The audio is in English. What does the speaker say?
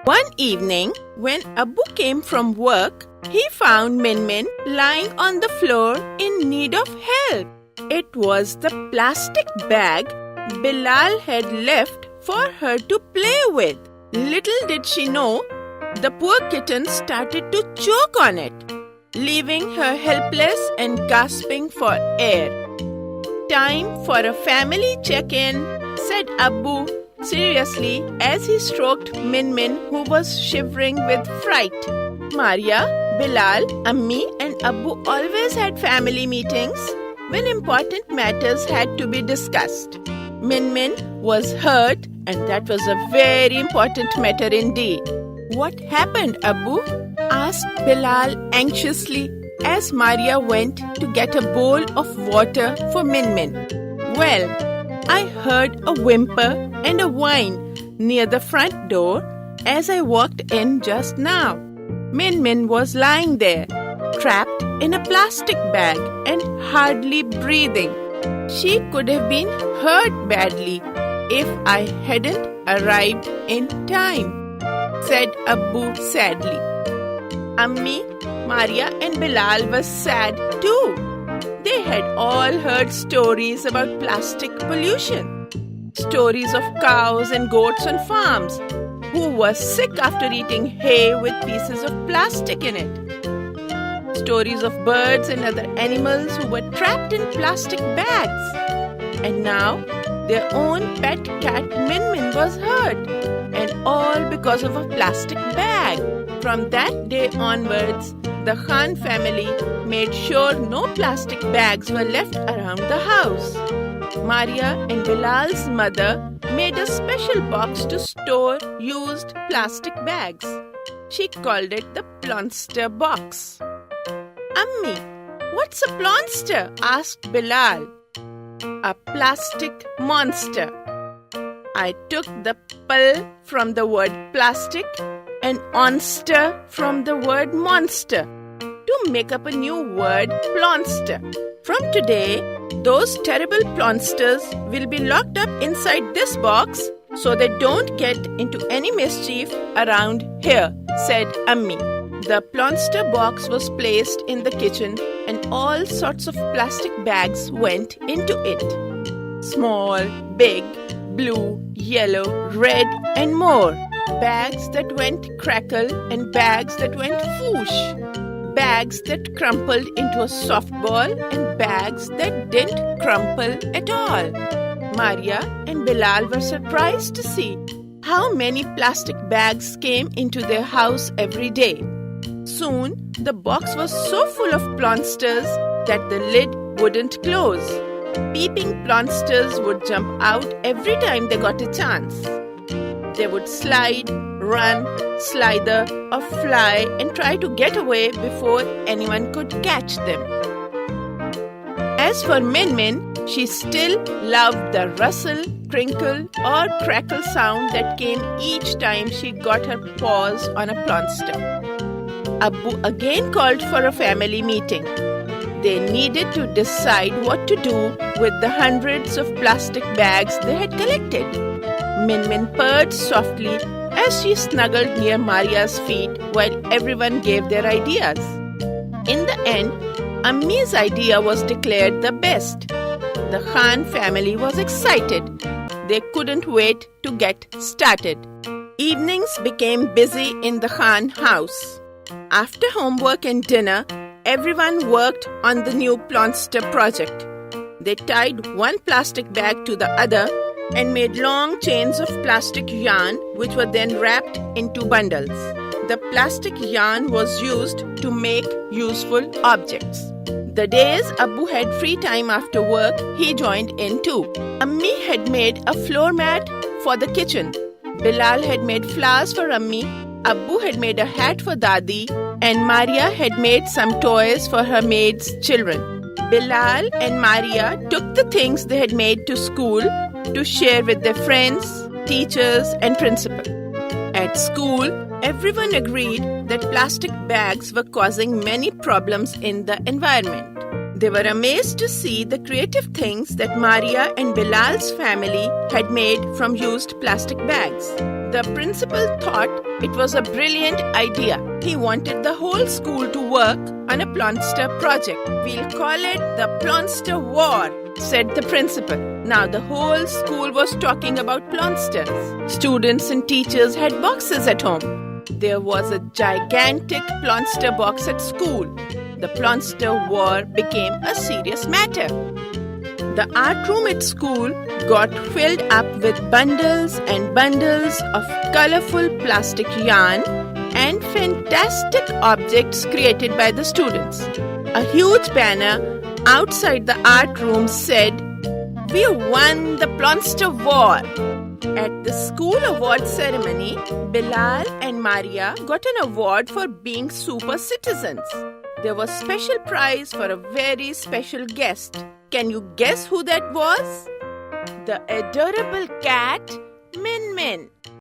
One evening, when Abu came from work, he found Min lying on the floor in need of help. It was the plastic bag Bilal had left for her to play with. Little did she know, the poor kitten started to choke on it, leaving her helpless and gasping for air. "Time for a family check-in," said Abu seriously as he stroked Min, who was shivering with fright. Maria, Bilal, Ammi and Abu always had family meetings when important matters had to be discussed. Min was hurt, and that was a very important matter indeed. "What happened, Abu?" asked Bilal anxiously as Maria went to get a bowl of water for Min. "Well, I heard a whimper and a whine near the front door as I walked in just now. Min was lying there, trapped in a plastic bag and hardly breathing. She could have been hurt badly if I hadn't arrived in time," said Abu sadly. Ammi, Maria and Bilal were sad too. They had all heard stories about plastic pollution. Stories of cows and goats on farms who were sick after eating hay with pieces of plastic in it. Stories of birds and other animals who were trapped in plastic bags. And now their own pet cat Min was hurt, and all because of a plastic bag. From that day onwards, the Khan family made sure no plastic bags were left around the house. Maria and Bilal's mother made a special box to store used plastic bags. She called it the Plsonter box. "Ammi, what's a Plsonter?" asked Bilal. "A plastic monster." I took the pl from the word plastic and onster from the word monster to make up a new word, Plsonter. From today, those terrible Plsonsters will be locked up inside this box so they don't get into any mischief around here, said Ammi. The Plsonter box was placed in the kitchen and all sorts of plastic bags went into it. Small, big, blue, yellow, red and more. Bags that went crackle and bags that went foosh. Bags that crumpled into a softball and bags that didn't crumple at all. Maria and Bilal were surprised to see how many plastic bags came into their house every day. Soon, the box was so full of Plsonsters that the lid wouldn't close. Peeping Plsonsters would jump out every time they got a chance. They would slide, run, slither, or fly and try to get away before anyone could catch them. As for Min, she still loved the rustle, crinkle, or crackle sound that came each time she got her paws on a Plsonter. Abu again called for a family meeting. They needed to decide what to do with the hundreds of plastic bags they had collected. Min purred softly as she snuggled near Maria's feet while everyone gave their ideas. In the end, Ammi's idea was declared the best. The Khan family was excited. They couldn't wait to get started. Evenings became busy in the Khan house. After homework and dinner, everyone worked on the new Plsonter project. They tied one plastic bag to the other and made long chains of plastic yarn, which were then wrapped into bundles. The plastic yarn was used to make useful objects. The days Abu had free time after work, he joined in too. Ammi had made a floor mat for the kitchen. Bilal had made flowers for Ammi. Abu had made a hat for Dadi, and Maria had made some toys for her maid's children. Bilal and Maria took the things they had made to school to share with their friends, teachers, and principal. At school, everyone agreed that plastic bags were causing many problems in the environment. They were amazed to see the creative things that Maria and Bilal's family had made from used plastic bags. The principal thought it was a brilliant idea. He wanted the whole school to work on a Plsonter project. We'll call it the Plsonter War, said the principal. Now the whole school was talking about Plsonsters. Students and teachers had boxes at home. There was a gigantic Plsonter box at school. The Plsonter War became a serious matter. The art room at school got filled up with bundles and bundles of colorful plastic yarn and fantastic objects created by the students. A huge banner outside the art room said, "We won the Plsonter War." At the school award ceremony, Bilal and Maria got an award for being super citizens. There was special prize for a very special guest. Can you guess who that was? The adorable cat, Min Min.